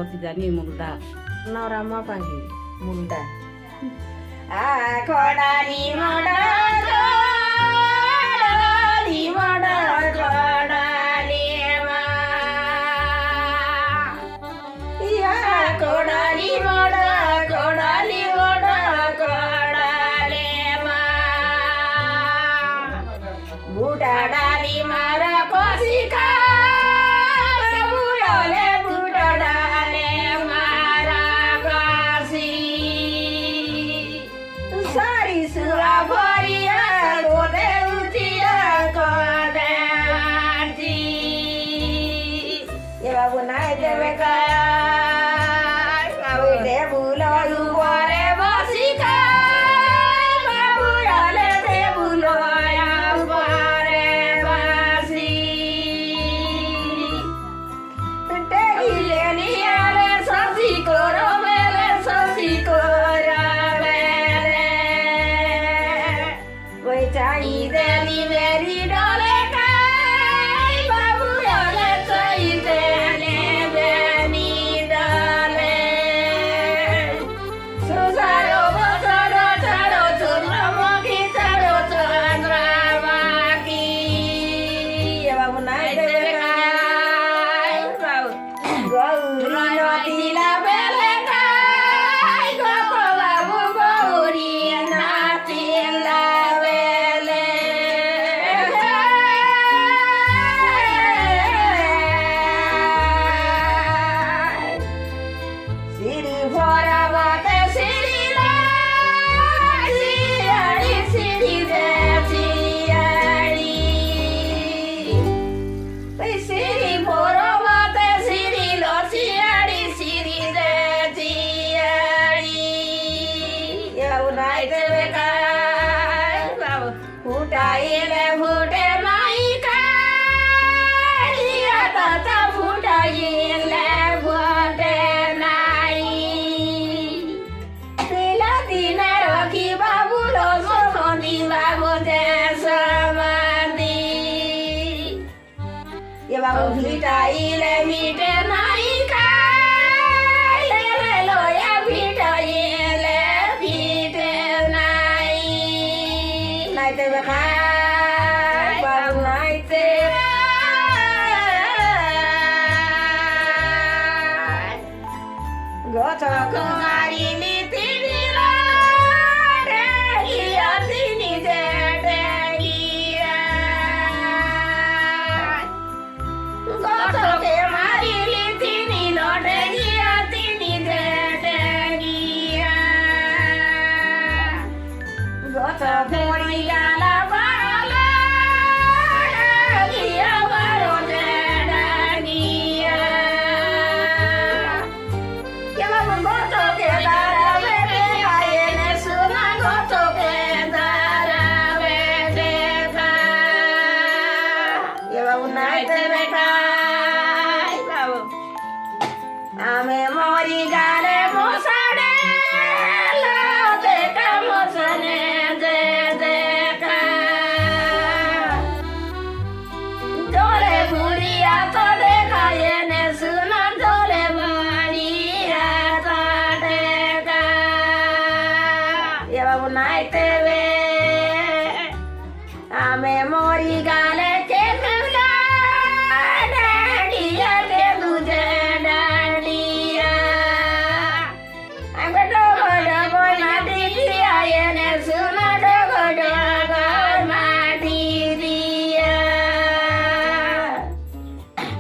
অতি জানি মুলদা নরামা পাহি মুন্ডা খড়ালি মডা খড়ালি মডা খড়ালি মা ইয়া খড়ালি মডা খড়ালি মডা খড়ালি মা বুড়া ডালি মারা কষি খা বুড়ালে বুড়া ডালে মারা কষি সারি সুরা ভরিয়া গোদে উঠিয়া কদে আরতি এ বাবু নাই দেবে কার বাবু দে বুলো উপরে বসি খায় বাবু আলে দে বুলো উপরে বসি টেগিলে নিয়ালে সসি করো মেলে সসি করো মেলে ওই চাই দেলি মেরি ডলে খাই বাবু ডলে চাই দেলি বেনি ডলে সুসারো বছরো ছাড়ো চন্দ্রমুখী ছাড়ো চন্দ্রমুখী বাবু নাই দেবে খাই বাবু গৌরী নদিলা বেলে খাই গো বাবু গৌরী নাচিলা বেলে সিঁড়ি ভরা বাতে সিঁড়ি সিয়াড়ি সিঁড়ি দে সিয়াড়ি সিঁড়ি ভরা বাতে সিঁড়ি লো সিয়াড়ি সিঁড়ি দে সিয়াড়ি এও নাই দেবে কাই বাবু ফুটাইলে ফুটে নাই কাই দাদা ফুটাইলে ফুটে নাই দিলা দিনে রকি বাবু লো সখনি বাবু দে সমাধি এ বাবু ভিটাইলে মিটে নাই খাই লে লয়া ভিটাইলে ভিটে নাই নাই দেবে খাই বাবু নাই দেবে গছ কুমারিলি তিনি ডেগিয়া তিনি যে ডেগিয়া গছকে মারিলি তিনি লড়ে গিয়া তিনি যে ডেগিয়া গছ পড়ি গেলা বাড়লা গিয়া বারো যে ডেগিয়া কে বাবু গছকে দাঁড়াবে আয়েনে সোনা গছকে দাঁড়াবে দেখা এ বাবু নাই দেবে খাই বাবু আমি মরি গালে মশাড়ে দেখা মশানে যে দেখা জলে বুড়িয়া তো দেখা এনে সোনা জলে বুড়িয়া তো দেখা এ বাবু নাই দেবে আমি মরি